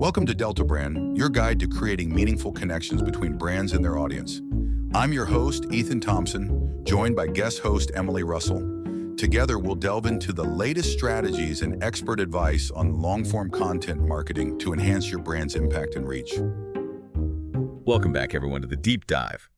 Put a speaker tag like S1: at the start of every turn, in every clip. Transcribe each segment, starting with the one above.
S1: Welcome to Delta Brand, your guide to creating meaningful connections between brands and their audience. I'm your host, Ethan Thompson, joined by guest host Emily Russell. Together, we'll delve into the latest strategies and expert advice on long-form content marketing to enhance your brand's impact and reach.
S2: Welcome back, everyone, to the Deep Dive.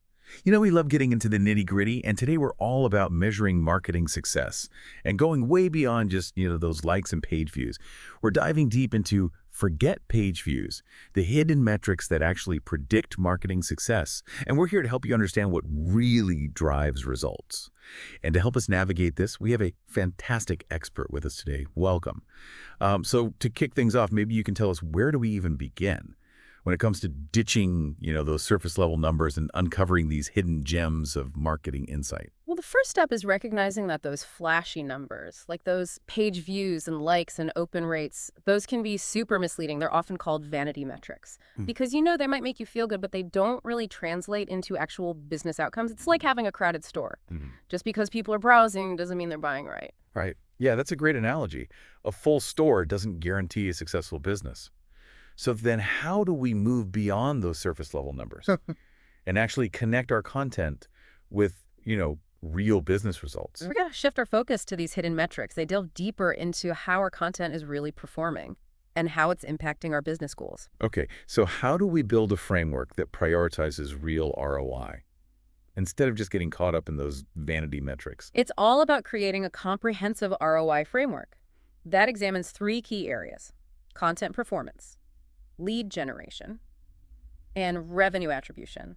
S2: You know, we love getting into the nitty-gritty, and today we're all about measuring marketing success and going way beyond just, those likes and page views. We're diving deep into forget page views, the hidden metrics that actually predict marketing success. And we're here to help you understand what really drives results. And to help us navigate this, we have a fantastic expert with us today. Welcome. So to kick things off, maybe you can tell us, where do we even begin when it comes to ditching, those surface level numbers and uncovering these hidden gems of marketing insight?
S3: Well, the first step is recognizing that those flashy numbers, like those page views and likes and open rates, those can be super misleading. They're often called vanity metrics because, they might make you feel good, but they don't really translate into actual business outcomes. It's like having a crowded store. Just because people are browsing doesn't mean they're buying right.
S2: Right. Yeah, that's a great analogy. A full store doesn't guarantee a successful business. So then how do we move beyond those surface level numbers and actually connect our content with, real business results?
S3: We're going to shift our focus to these hidden metrics. They delve deeper into how our content is really performing and how it's impacting our business goals.
S2: Okay, so how do we build a framework that prioritizes real ROI instead of just getting caught up in those vanity metrics?
S3: It's all about creating a comprehensive ROI framework that examines three key areas: content performance, lead generation, and revenue attribution.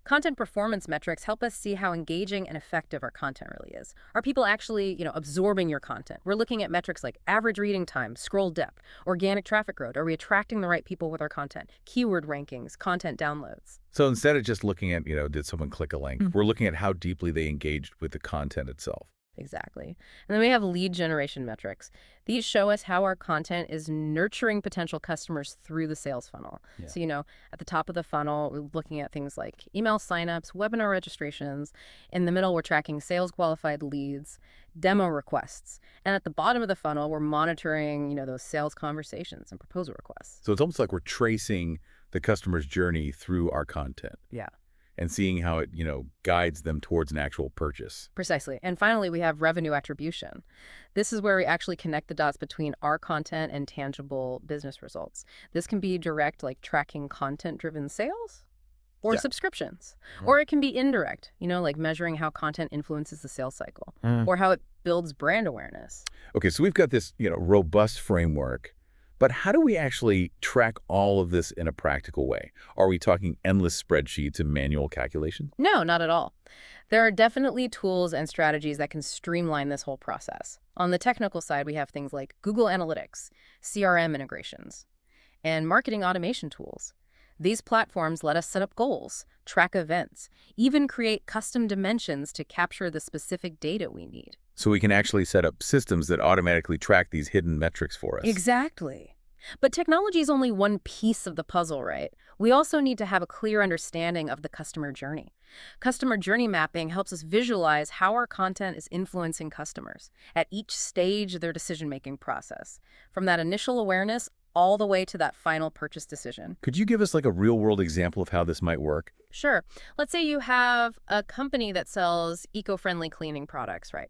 S3: Content performance metrics help us see how engaging and effective our content really is. Are people actually, absorbing your content? We're looking at metrics like average reading time, scroll depth, organic traffic growth. Are we attracting the right people with our content? Keyword rankings, content downloads.
S2: So instead of just looking at, did someone click a link, we're looking at how deeply they engaged with the content itself.
S3: Exactly. And then we have lead generation metrics. These show us how our content is nurturing potential customers through the sales funnel.
S2: Yeah.
S3: So, at the top of the funnel, we're looking at things like email signups, webinar registrations. In the middle, we're tracking sales qualified leads, demo requests. And at the bottom of the funnel, we're monitoring, those sales conversations and proposal requests.
S2: So it's almost like we're tracing the customer's journey through our content.
S3: Yeah.
S2: And seeing how it, guides them towards an actual purchase.
S3: Precisely. And finally, we have revenue attribution. This is where we actually connect the dots between our content and tangible business results. This can be direct, like tracking content-driven sales or subscriptions. Or it can be indirect, like measuring how content influences the sales cycle or how it builds brand awareness.
S2: Okay, so we've got this, robust framework. But how do we actually track all of this in a practical way? Are we talking endless spreadsheets and manual calculations?
S3: No, not at all. There are definitely tools and strategies that can streamline this whole process. On the technical side, we have things like Google Analytics, CRM integrations, and marketing automation tools. These platforms let us set up goals, track events, even create custom dimensions to capture the specific data we need.
S2: So we can actually set up systems that automatically track these hidden metrics for us.
S3: Exactly. But technology is only one piece of the puzzle, right? We also need to have a clear understanding of the customer journey. Customer journey mapping helps us visualize how our content is influencing customers at each stage of their decision-making process, from that initial awareness all the way to that final purchase decision.
S2: Could you give us like a real-world example of how this might work?
S3: Sure. Let's say you have a company that sells eco-friendly cleaning products, right?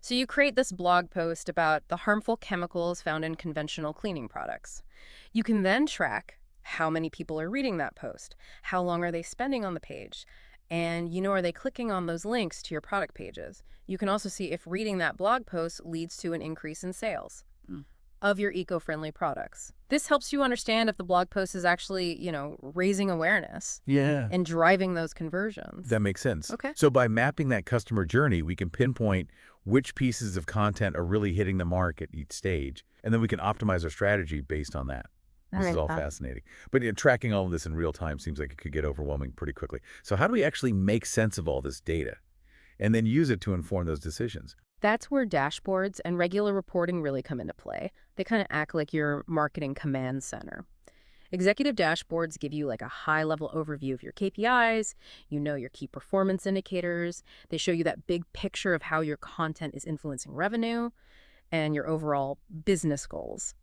S3: So you create this blog post about the harmful chemicals found in conventional cleaning products. You can then track how many people are reading that post, how long are they spending on the page, and, are they clicking on those links to your product pages? You can also see if reading that blog post leads to an increase in sales of your eco-friendly products. This helps you understand if the blog post is actually, raising awareness and driving those conversions.
S2: That makes sense.
S3: Okay.
S2: So by mapping that customer journey, we can pinpoint which pieces of content are really hitting the mark at each stage, and then we can optimize our strategy based on that. This is all fascinating. But tracking all of this in real time seems like it could get overwhelming pretty quickly. So how do we actually make sense of all this data and then use it to inform those decisions?
S3: That's where dashboards and regular reporting really come into play. They kind of act like your marketing command center. Executive dashboards give you like a high-level overview of your KPIs, your key performance indicators. They show you that big picture of how your content is influencing revenue and your overall business goals.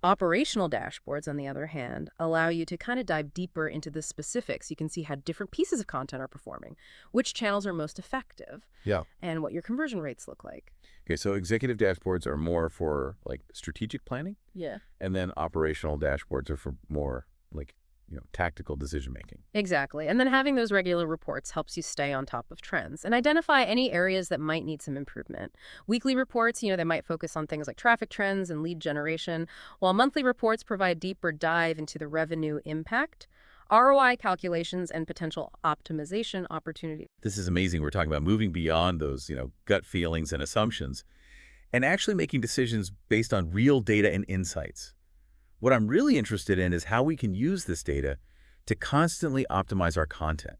S3: Operational dashboards, on the other hand, allow you to kind of dive deeper into the specifics. You can see how different pieces of content are performing, which channels are most effective,
S2: Yeah.
S3: and what your conversion rates look like.
S2: Okay, so executive dashboards are more for like strategic planning,
S3: Yeah.
S2: and then operational dashboards are for more like, tactical decision making.
S3: Exactly. And then having those regular reports helps you stay on top of trends and identify any areas that might need some improvement. Weekly reports, they might focus on things like traffic trends and lead generation, while monthly reports provide deeper dive into the revenue impact, ROI calculations, and potential optimization opportunities.
S2: This is amazing. We're talking about moving beyond those, gut feelings and assumptions and actually making decisions based on real data and insights. What I'm really interested in is how we can use this data to constantly optimize our content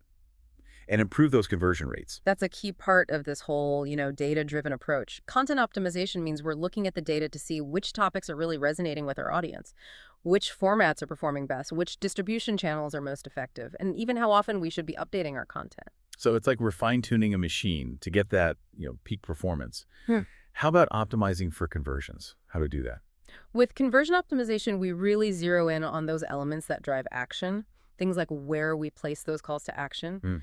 S2: and improve those conversion rates.
S3: That's a key part of this whole, data-driven approach. Content optimization means we're looking at the data to see which topics are really resonating with our audience, which formats are performing best, which distribution channels are most effective, and even how often we should be updating our content.
S2: So it's like we're fine-tuning a machine to get that, peak performance.
S3: Hmm.
S2: How about optimizing for conversions? How to do that?
S3: With conversion optimization, we really zero in on those elements that drive action, things like where we place those calls to action,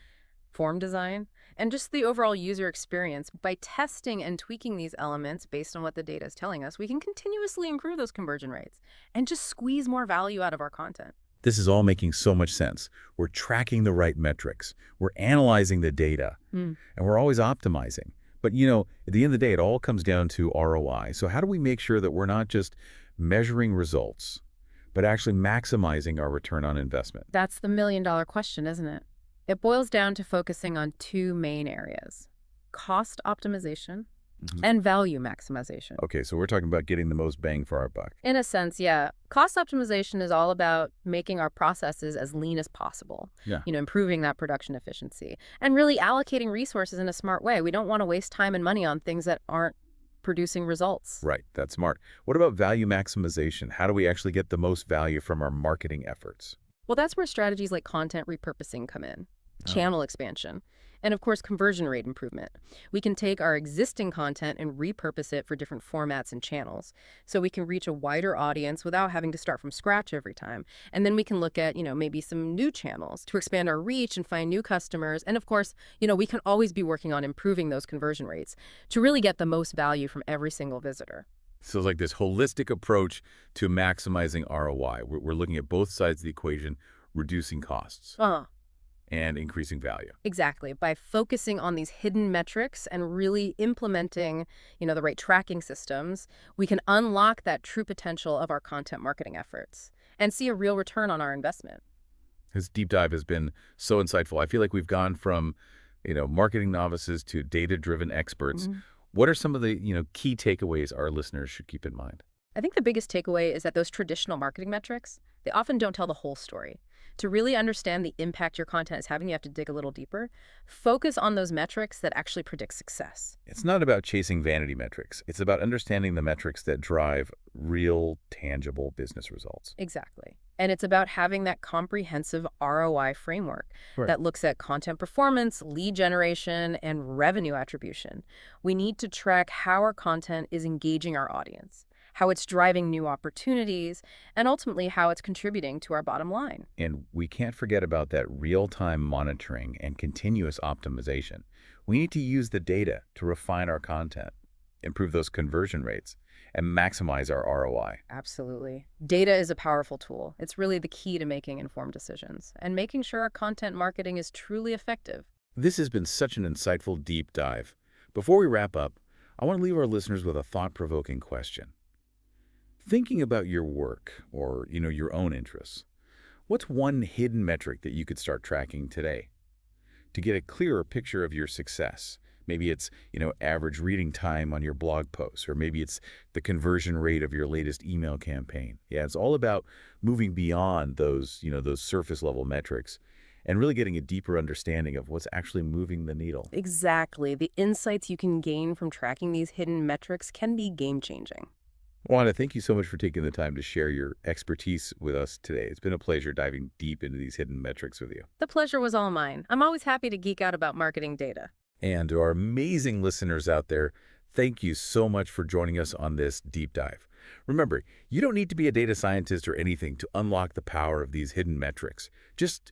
S3: form design, and just the overall user experience. By testing and tweaking these elements based on what the data is telling us, we can continuously improve those conversion rates and just squeeze more value out of our content.
S2: This is all making so much sense. We're tracking the right metrics. We're analyzing the data, and we're always optimizing. But, at the end of the day, it all comes down to ROI. So how do we make sure that we're not just measuring results, but actually maximizing our return on investment?
S3: That's the million-dollar question, isn't it? It boils down to focusing on two main areas: cost optimization and value maximization.
S2: Okay, so we're talking about getting the most bang for our buck.
S3: In a sense, yeah. Cost optimization is all about making our processes as lean as possible.
S2: Yeah.
S3: Improving that production efficiency and really allocating resources in a smart way. We don't want to waste time and money on things that aren't producing results.
S2: Right, that's smart. What about value maximization? How do we actually get the most value from our marketing efforts?
S3: Well, that's where strategies like content repurposing come in, channel expansion, and of course, conversion rate improvement. We can take our existing content and repurpose it for different formats and channels, so we can reach a wider audience without having to start from scratch every time. And then we can look at, maybe some new channels to expand our reach and find new customers. And of course, we can always be working on improving those conversion rates to really get the most value from every single visitor.
S2: So it's like this holistic approach to maximizing ROI. We're looking at both sides of the equation, reducing costs and increasing value.
S3: Exactly. By focusing on these hidden metrics and really implementing, the right tracking systems, we can unlock that true potential of our content marketing efforts and see a real return on our investment.
S2: This deep dive has been so insightful. I feel like we've gone from, marketing novices to data-driven experts. What are some of the, key takeaways our listeners should keep in mind?
S3: I think the biggest takeaway is that those traditional marketing metrics, they often don't tell the whole story. To really understand the impact your content is having, you have to dig a little deeper. Focus on those metrics that actually predict success.
S2: It's not about chasing vanity metrics. It's about understanding the metrics that drive real, tangible business results.
S3: Exactly. And it's about having that comprehensive ROI framework that looks at content performance, lead generation, and revenue attribution. We need to track how our content is engaging our audience, how it's driving new opportunities, and ultimately how it's contributing to our bottom line.
S2: And we can't forget about that real-time monitoring and continuous optimization. We need to use the data to refine our content, improve those conversion rates, and maximize our ROI.
S3: Absolutely. Data is a powerful tool. It's really the key to making informed decisions and making sure our content marketing is truly effective.
S2: This has been such an insightful deep dive. Before we wrap up, I want to leave our listeners with a thought-provoking question. Thinking about your work or, your own interests, what's one hidden metric that you could start tracking today to get a clearer picture of your success? Maybe it's, average reading time on your blog posts, or maybe it's the conversion rate of your latest email campaign. Yeah, it's all about moving beyond those, those surface level metrics and really getting a deeper understanding of what's actually moving the needle.
S3: Exactly. The insights you can gain from tracking these hidden metrics can be game-changing.
S2: Wanda, thank you so much for taking the time to share your expertise with us today. It's been a pleasure diving deep into these hidden metrics with you.
S3: The pleasure was all mine. I'm always happy to geek out about marketing data.
S2: And to our amazing listeners out there, thank you so much for joining us on this deep dive. Remember, you don't need to be a data scientist or anything to unlock the power of these hidden metrics. Just,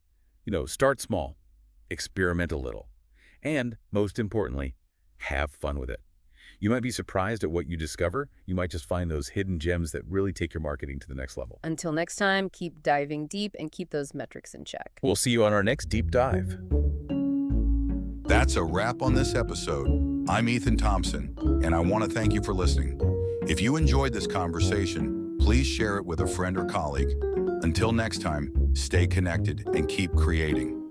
S2: start small, experiment a little, and most importantly, have fun with it. You might be surprised at what you discover. You might just find those hidden gems that really take your marketing to the next level.
S3: Until next time, keep diving deep and keep those metrics in check.
S2: We'll see you on our next deep dive.
S1: That's a wrap on this episode. I'm Ethan Thompson, and I want to thank you for listening. If you enjoyed this conversation, please share it with a friend or colleague. Until next time, stay connected and keep creating.